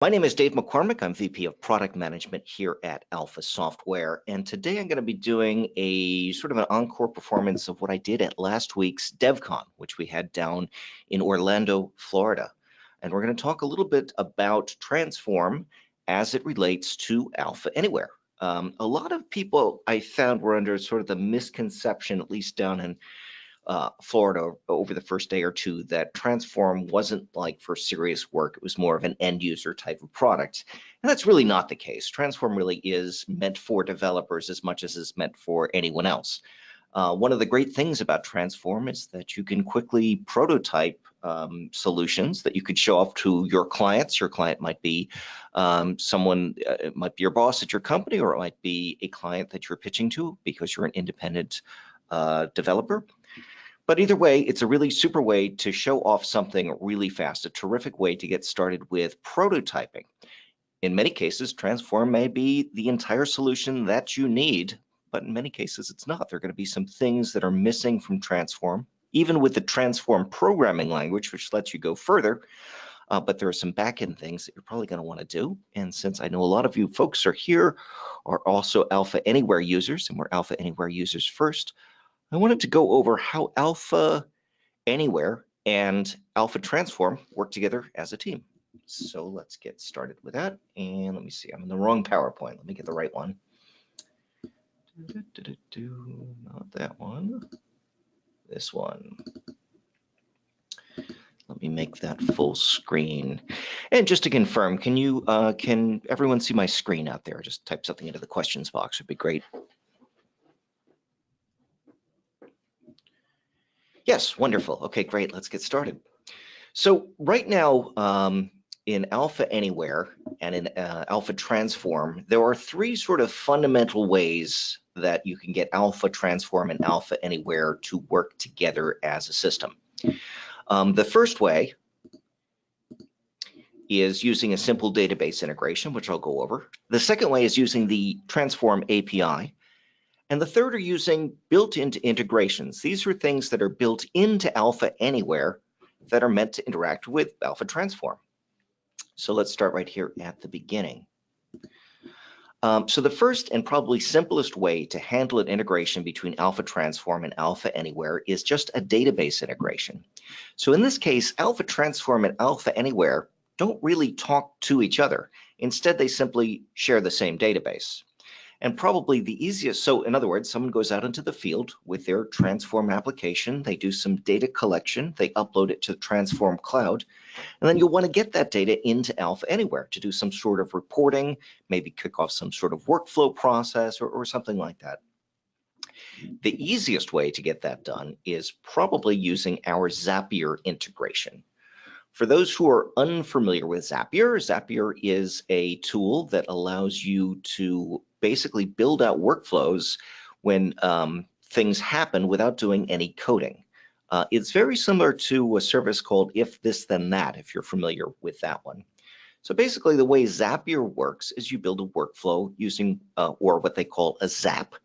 My name is Dave McCormick. I'm VP of Product Management here at Alpha Software. And today I'm going to be doing a sort of an encore performance of what I did at last week's DevCon, which we had down in Orlando, Florida. And we're going to talk a little bit about TransForm as it relates to Alpha Anywhere. A lot of people I found were under sort of the misconception, at least down in Florida over the first day or two, that TransForm wasn't like for serious work. It was more of an end user type of product. And that's really not the case. TransForm really is meant for developers as much as it's meant for anyone else. One of the great things about TransForm is that you can quickly prototype solutions that you could show off to your clients. Your client might be someone, it might be your boss at your company, or it might be a client that you're pitching to because you're an independent developer. But either way, it's a really super way to show off something really fast, a terrific way to get started with prototyping. In many cases, TransForm may be the entire solution that you need, but in many cases it's not. There are going to be some things that are missing from TransForm, even with the TransForm programming language, which lets you go further. But there are some back-end things that you're probably going to want to do. And since I know a lot of you folks are here are also Alpha Anywhere users, and we're Alpha Anywhere users first, I wanted to go over how Alpha Anywhere and Alpha TransForm work together as a team. So let's get started with that. And let me see, I'm in the wrong PowerPoint. Let me get the right one. Not that one. This one. Let me make that full screen. And just to confirm, can everyone see my screen out there? Just type something into the questions box, would be great. Yes, wonderful. Okay, great. Let's get started. So right now, in Alpha Anywhere and in Alpha TransForm, there are three sort of fundamental ways that you can get Alpha TransForm and Alpha Anywhere to work together as a system. The first way is using a simple database integration, which I'll go over. The second way is using the TransForm API. And the third are using built-in integrations. These are things that are built into Alpha Anywhere that are meant to interact with Alpha TransForm. So let's start right here at the beginning. So the first and probably simplest way to handle an integration between Alpha TransForm and Alpha Anywhere is just a database integration. So in this case, Alpha TransForm and Alpha Anywhere don't really talk to each other. Instead, they simply share the same database. And probably the easiest, so in other words, someone goes out into the field with their TransForm application, they do some data collection, they upload it to the TransForm cloud, and then you'll want to get that data into Alpha Anywhere to do some sort of reporting, maybe kick off some sort of workflow process or something like that. The easiest way to get that done is probably using our Zapier integration. For those who are unfamiliar with Zapier, Zapier is a tool that allows you to basically build out workflows when things happen without doing any coding. It's very similar to a service called If This Then That, if you're familiar with that one. So basically the way Zapier works is you build a workflow using or what they call a zap,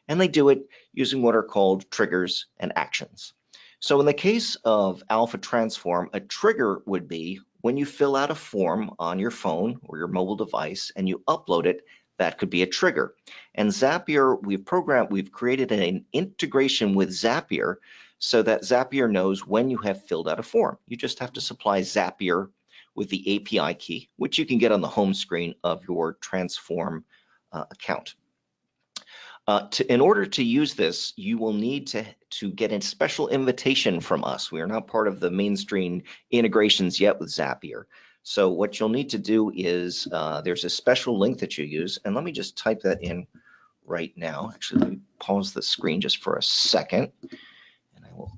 and they do it using what are called triggers and actions. So in the case of Alpha TransForm, a trigger would be when you fill out a form on your phone or your mobile device and you upload it, that could be a trigger. And Zapier, we've created an integration with Zapier so that Zapier knows when you have filled out a form. You just have to supply Zapier with the API key, which you can get on the home screen of your TransForm account. In order to use this, you will need to get a special invitation from us. We are not part of the mainstream integrations yet with Zapier. So what you'll need to do is there's a special link that you use, and let me just type that in right now. Actually, let me pause the screen just for a second, and I will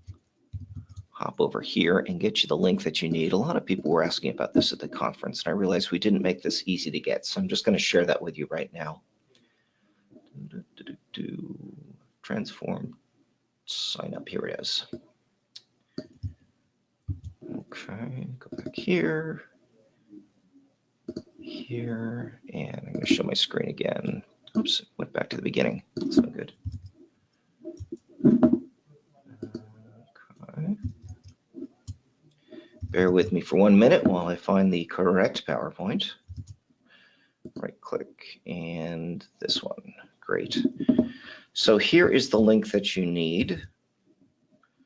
hop over here and get you the link that you need. A lot of people were asking about this at the conference, and I realized we didn't make this easy to get, so I'm just going to share that with you right now. TransForm sign up, here it is. Okay, go back here, and I'm going to show my screen again. Oops, went back to the beginning. That's not good. Okay. Bear with me for 1 minute while I find the correct PowerPoint. Right click and this one. Great. So here is the link that you need.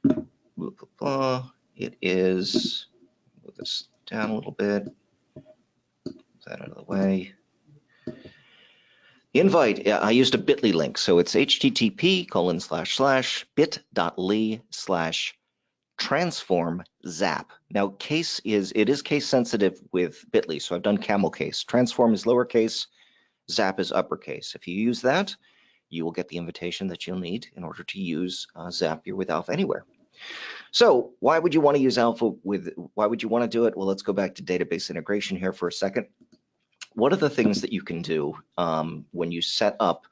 It is, move this down a little bit, move that out of the way. The invite, I used a bit.ly link, so it's http://bit.ly/transform zap. Now, it is case sensitive with bit.ly, so I've done camel case. Transform is lowercase, zap is uppercase. If you use that, you will get the invitation that you'll need in order to use Zapier with Alpha Anywhere. So why would you want to use Alpha why would you want to do it? Well, let's go back to database integration here for a second. One of the things that you can do when you set up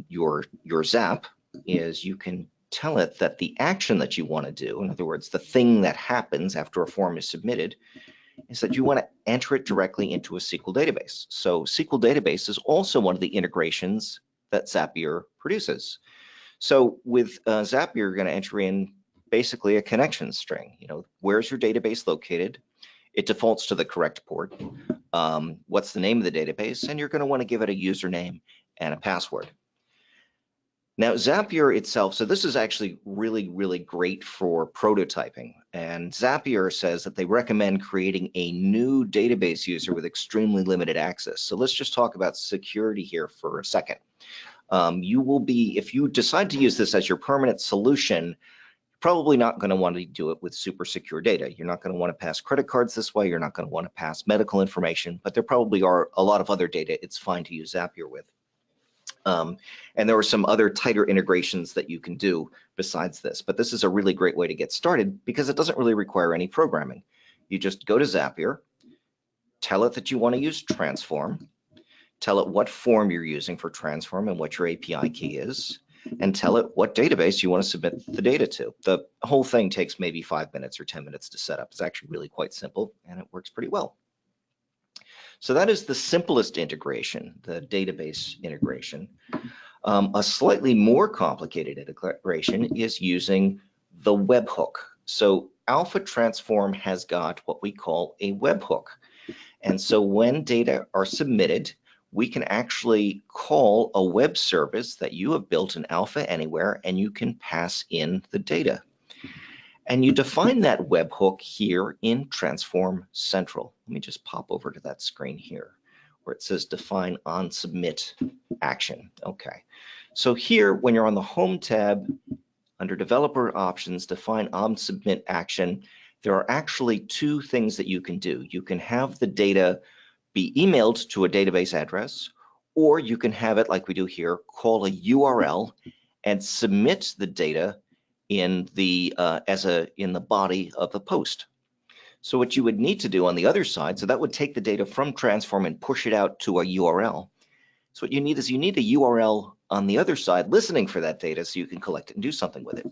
your Zap is you can tell it that the action that you want to do, in other words, the thing that happens after a form is submitted, is that you want to enter it directly into a SQL database. So SQL database is also one of the integrations that Zapier produces. So with Zapier, you're going to enter in basically a connection string. Where's your database located? It defaults to the correct port. What's the name of the database? And you're going to want to give it a username and a password. Now, Zapier itself, so this is actually really, really great for prototyping. And Zapier says that they recommend creating a new database user with extremely limited access. So let's just talk about security here for a second. If you decide to use this as your permanent solution, you're probably not going to want to do it with super secure data. You're not going to want to pass credit cards this way. You're not going to want to pass medical information, but there probably are a lot of other data it's fine to use Zapier with. And there are some other tighter integrations that you can do besides this, but this is a really great way to get started because it doesn't really require any programming. You just go to Zapier, tell it that you want to use TransForm, tell it what form you're using for TransForm and what your API key is, and tell it what database you want to submit the data to. The whole thing takes maybe 5 minutes or 10 minutes to set up. It's actually really quite simple, and it works pretty well. So that is the simplest integration, the database integration. A slightly more complicated integration is using the webhook. So Alpha Transform has got what we call a webhook. And so when data are submitted, we can actually call a web service that you have built in Alpha Anywhere, and you can pass in the data. And you define that webhook here in Transform Central. Let me just pop over to that screen here where it says define on submit action. Okay. So here, when you're on the Home tab, under Developer Options, define on submit action, there are actually two things that you can do. You can have the data be emailed to a database address, or you can have it like we do here, call a URL and submit the data in the body of the post. So what you would need to do on the other side, so that would take the data from Transform and push it out to a URL. So what you need is a URL on the other side listening for that data so you can collect it and do something with it.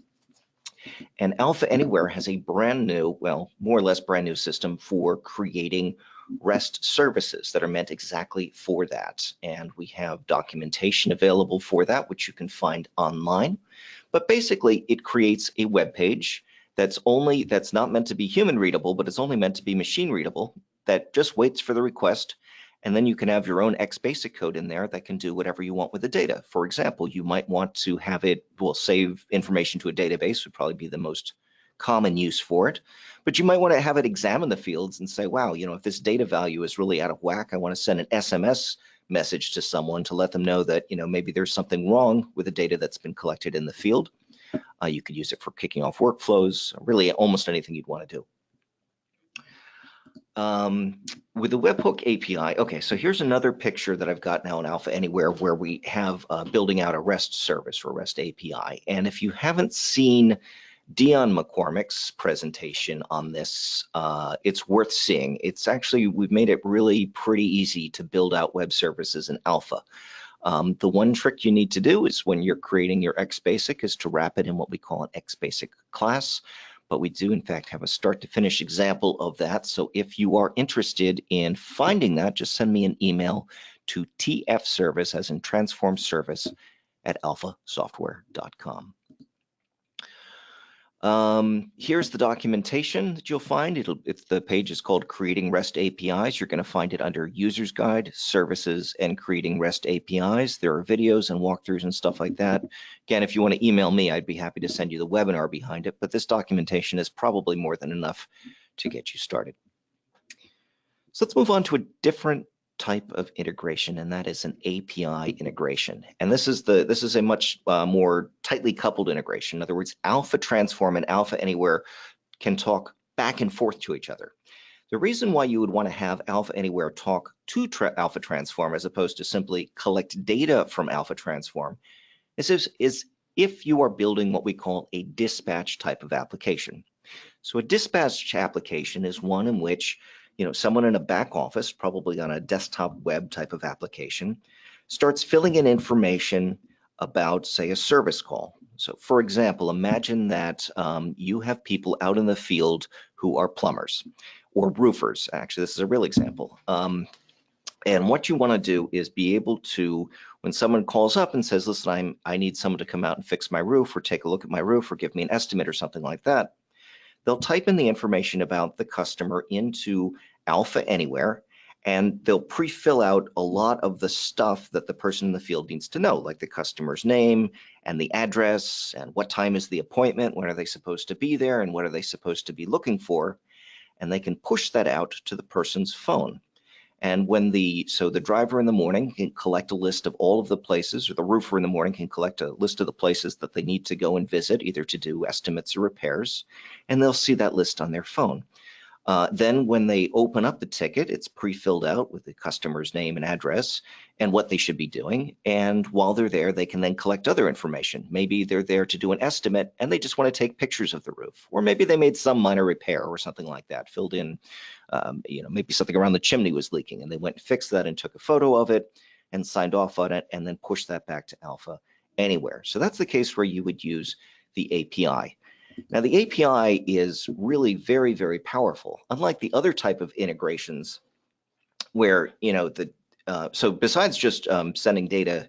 And Alpha Anywhere has a brand new, well, more or less brand new system for creating REST services that are meant exactly for that. And we have documentation available for that, which you can find online. But basically, it creates a web page that's not meant to be human readable, but it's only meant to be machine readable, that just waits for the request. And then you can have your own XBasic code in there that can do whatever you want with the data. For example, you might want to have it, save information to a database would probably be the most common use for it. But you might want to have it examine the fields and say, wow, if this data value is really out of whack, I want to send an SMS message to someone to let them know that, maybe there's something wrong with the data that's been collected in the field. You could use it for kicking off workflows, really almost anything you'd want to do. With the webhook API, okay, so here's another picture that I've got now in Alpha Anywhere where we have building out a REST service or REST API. And if you haven't seen Dion McCormick's presentation on this, it's worth seeing. We've made it really pretty easy to build out web services in Alpha. The one trick you need to do is when you're creating your XBasic is to wrap it in what we call an XBasic class. But we do, in fact, have a start to finish example of that. So if you are interested in finding that, just send me an email to tfservice, as in transform service, @alphasoftware.com. Here's the documentation that you'll find. If the page is called Creating REST APIs, you're going to find it under User's Guide, Services, and Creating REST APIs. There are videos and walkthroughs and stuff like that. Again, if you want to email me, I'd be happy to send you the webinar behind it, but this documentation is probably more than enough to get you started. So let's move on to a different type of integration, and that is an API integration. And this is a much more tightly coupled integration. In other words, Alpha Transform and Alpha Anywhere can talk back and forth to each other. The reason why you would want to have Alpha Anywhere talk to Alpha Transform as opposed to simply collect data from Alpha Transform is if you are building what we call a dispatch type of application. So a dispatch application is one in which someone in a back office, probably on a desktop web type of application, starts filling in information about, say, a service call. So for example, imagine that you have people out in the field who are plumbers or roofers. Actually, this is a real example. And what you want to do is be able to, when someone calls up and says, listen, I need someone to come out and fix my roof or take a look at my roof or give me an estimate or something like that, they'll type in the information about the customer into Alpha Anywhere, and they'll pre-fill out a lot of the stuff that the person in the field needs to know, like the customer's name and the address and what time is the appointment, when are they supposed to be there, and what are they supposed to be looking for, and they can push that out to the person's phone. And so the driver in the morning can collect a list of all of the places, or the roofer in the morning can collect a list of the places that they need to go and visit, either to do estimates or repairs, and they'll see that list on their phone. Then when they open up the ticket, it's pre-filled out with the customer's name and address and what they should be doing. And while they're there, they can then collect other information. Maybe they're there to do an estimate and they just want to take pictures of the roof, or maybe they made some minor repair or something like that, filled in, maybe something around the chimney was leaking and they went and fixed that and took a photo of it and signed off on it and then pushed that back to Alpha Anywhere. So that's the case where you would use the API. Now, the API is really very, very powerful. Unlike the other type of integrations where, so besides just sending data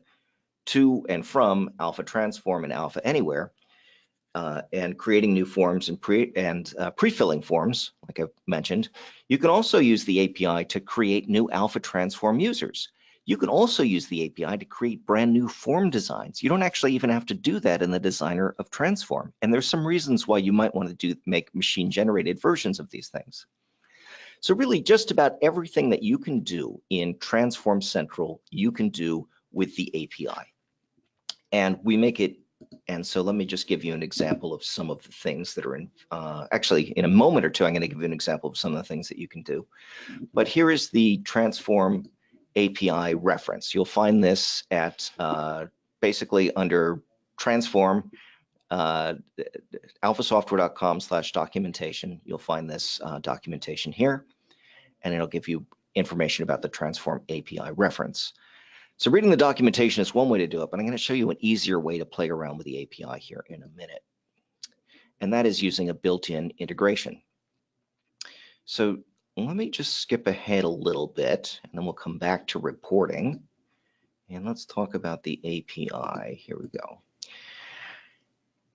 to and from Alpha Transform and Alpha Anywhere and creating new forms and pre-filling forms, like I've mentioned, you can also use the API to create new Alpha Transform users. You can also use the API to create brand new form designs. You don't actually even have to do that in the designer of Transform. And there's some reasons why you might want to make machine generated versions of these things. So really just about everything that you can do in Transform Central, you can do with the API. And we make it, and so let me just give you an example of some of the things that are in, actually in a moment or two, I'm going to give you an example of some of the things that you can do. But here is the Transform API reference. You'll find this at basically under Transform, alphasoftware.com/documentation. You'll find this documentation here, and it'll give you information about the Transform API reference. So reading the documentation is one way to do it, but I'm going to show you an easier way to play around with the API here in a minute. And that is using a built-in integration. So let me just skip ahead a little bit, and then we'll come back to reporting. And let's talk about the API. Here we go.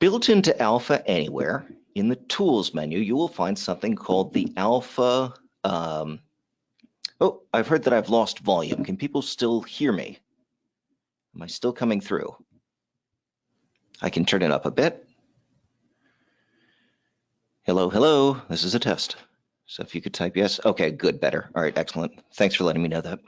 Built into Alpha Anywhere, in the Tools menu, you will find something called the Alpha. Oh, I've heard that I've lost volume. Can people still hear me? Am I still coming through? I can turn it up a bit. Hello, hello. This is a test. So if you could type yes. Okay, good, better. All right, excellent. Thanks for letting me know that.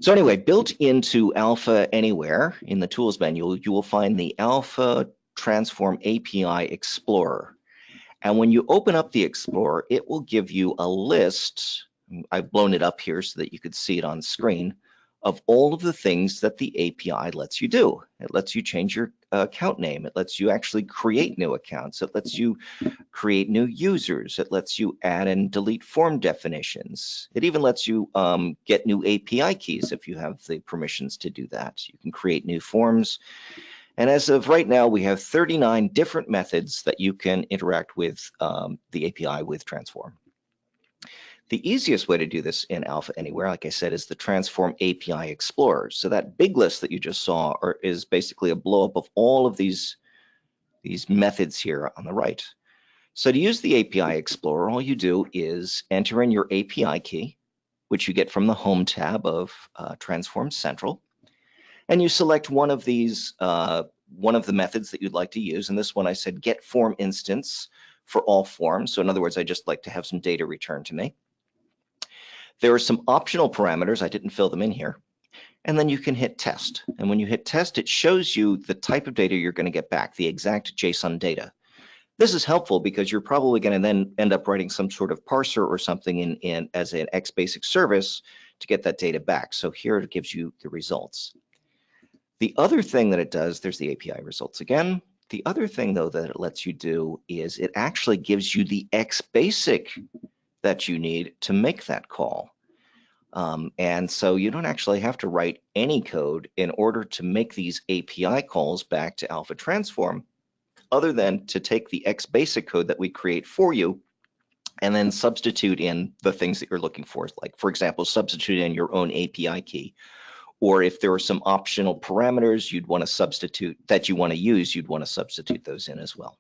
So anyway, built into Alpha Anywhere in the Tools menu, you will find the Alpha Transform API Explorer. And when you open up the Explorer, it will give you a list. I've blown it up here so that you could see it on screen, of all of the things that the API lets you do. It lets you change your account name. It lets you actually create new accounts. It lets you create new users. It lets you add and delete form definitions. It even lets you get new API keys if you have the permissions to do that. You can create new forms. And as of right now, we have 39 different methods that you can interact with the API with Transform. The easiest way to do this in Alpha Anywhere, like I said, is the Transform API Explorer. So that big list that you just saw is basically a blow-up of all of these these methods here on the right. So to use the API Explorer, all you do is enter in your API key, which you get from the Home tab of TransForm Central, and you select one of these, one of the methods that you'd like to use. And this one I said get form instance for all forms. So in other words, I just like to have some data returned to me. There are some optional parameters. I didn't fill them in here. And then you can hit test. And when you hit test, it shows you the type of data you're going to get back, the exact JSON data. This is helpful because you're probably going to then end up writing some sort of parser or something in as an XBasic service to get that data back. So here it gives you the results. The other thing that it does, there's the API results again. The other thing though that it lets you do is it actually gives you the XBasic that you need to make that call. And so you don't actually have to write any code in order to make these API calls back to Alpha Transform, other than to take the XBasic code that we create for you and then substitute in the things that you're looking for. Like, for example, substitute in your own API key. Or if there are some optional parameters you'd want to substitute that you want to use, you'd want to substitute those in as well.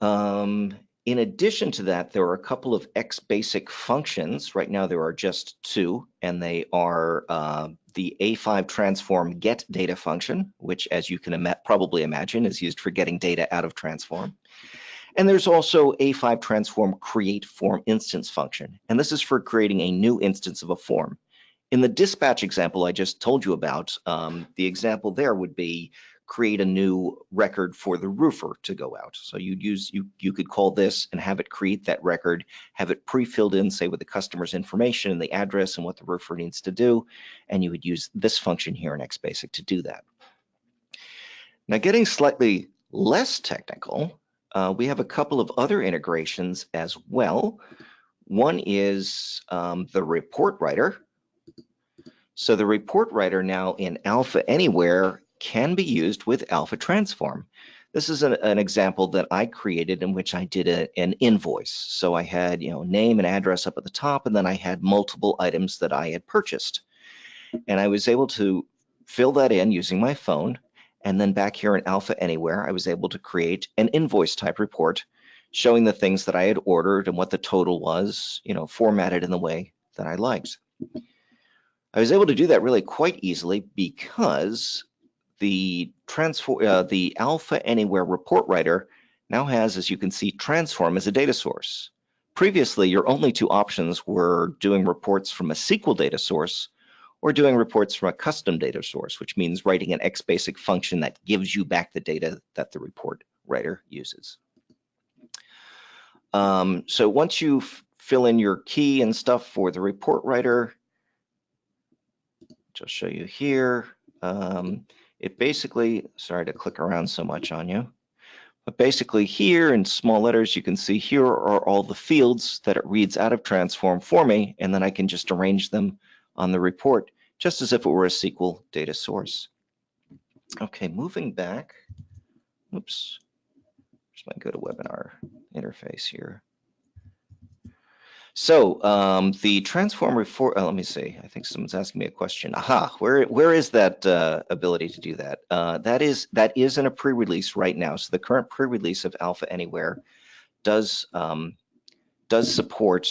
In addition to that, there are a couple of XBasic functions. Right now, there are just two, and they are the A5 transform get data function, which, as you can probably imagine, is used for getting data out of transform. And there's also A5 transform create form instance function, and this is for creating a new instance of a form. In the dispatch example I just told you about, the example there would be create a new record for the roofer to go out. So you could call this and have it create that record, have it pre-filled in, say, with the customer's information and the address and what the roofer needs to do, and you would use this function here in XBasic to do that. Now, getting slightly less technical, we have a couple of other integrations as well. One is the report writer. So the report writer now in Alpha Anywhere can be used with Alpha Transform. This is an example that I created in which I did an invoice. So I had, name and address up at the top, and then I had multiple items that I had purchased. And I was able to fill that in using my phone. And then back here in Alpha Anywhere, I was able to create an invoice type report showing the things that I had ordered and what the total was, formatted in the way that I liked. I was able to do that really quite easily because the Alpha Anywhere report writer now has, as you can see, Transform as a data source. Previously, your only two options were doing reports from a SQL data source or doing reports from a custom data source, which means writing an XBasic function that gives you back the data that the report writer uses. So once you fill in your key and stuff for the report writer, which I'll show you here, it basically, sorry to click around so much on you, but basically here in small letters, you can see here are all the fields that it reads out of Transform for me, and then I can just arrange them on the report, just as if it were a SQL data source. Okay, moving back, oops, here's my GoToWebinar interface here. So the Transform report, let me see, I think someone's asking me a question. Aha, where is that ability to do that? That is in a pre-release right now. So the current pre-release of Alpha Anywhere does support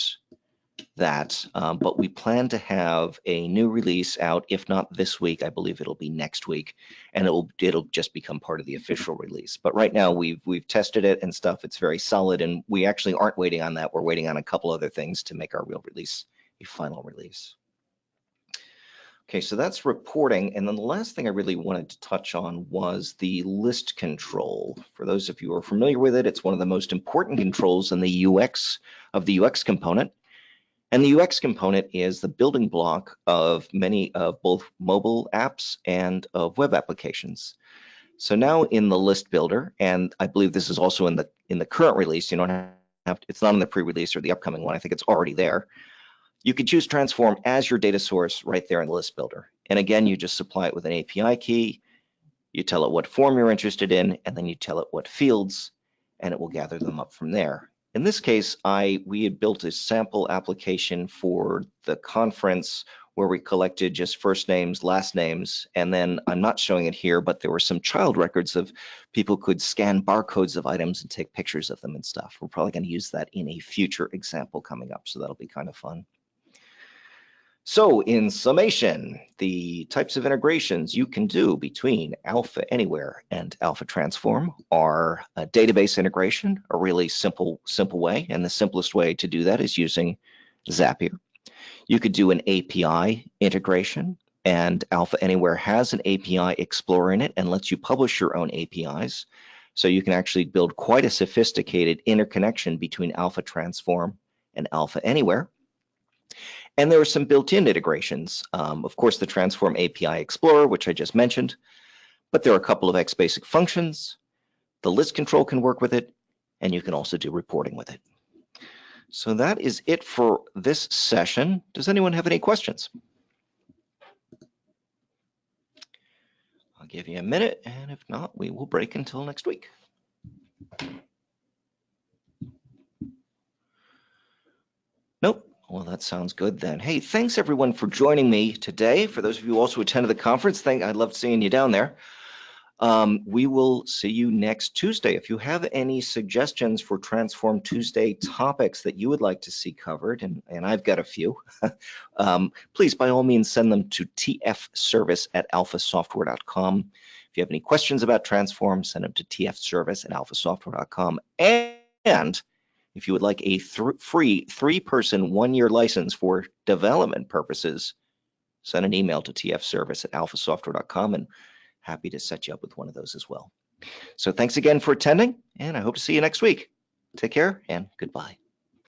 that, but we plan to have a new release out, if not this week, I believe it'll be next week, and it'll just become part of the official release. But right now we've tested it and stuff. It's very solid, and we actually aren't waiting on that. We're waiting on a couple other things to make our real release a final release. Okay, so that's reporting, and then the last thing I really wanted to touch on was the list control. For those of you who are familiar with it, it's one of the most important controls in the UX of the UX component. And the UX component is the building block of many of both mobile apps and of web applications. So now in the list builder, and I believe this is also in the current release, you don't have to, it's not in the pre-release or the upcoming one, I think it's already there. You can choose Transform as your data source right there in the list builder. And again, you just supply it with an API key, you tell it what form you're interested in, and then you tell it what fields, and it will gather them up from there. In this case, we had built a sample application for the conference where we collected just first names, last names, and then I'm not showing it here, but there were some child records of people could scan barcodes of items and take pictures of them and stuff. We're probably going to use that in a future example coming up, so that'll be kind of fun. So in summation, the types of integrations you can do between Alpha Anywhere and Alpha Transform are a database integration, a really simple way, and the simplest way to do that is using Zapier. You could do an API integration, and Alpha Anywhere has an API Explorer in it and lets you publish your own APIs. So you can actually build quite a sophisticated interconnection between Alpha Transform and Alpha Anywhere. And there are some built-in integrations. Of course, the Transform API Explorer, which I just mentioned, but there are a couple of XBasic functions. The list control can work with it, and you can also do reporting with it. So that is it for this session. Does anyone have any questions? I'll give you a minute, and if not, we will break until next week. Nope. Well, that sounds good then. Hey, thanks everyone for joining me today. For those of you who also attended the conference, I loved seeing you down there. We will see you next Tuesday. If you have any suggestions for Transform Tuesday topics that you would like to see covered, and I've got a few, please by all means send them to tfservice@alphasoftware.com. If you have any questions about Transform, send them to tfservice@alphasoftware.com. And if you would like a free 3-person 1-year license for development purposes, send an email to tfservice@alphasoftware.com, and happy to set you up with one of those as well. So thanks again for attending, and I hope to see you next week. Take care and goodbye.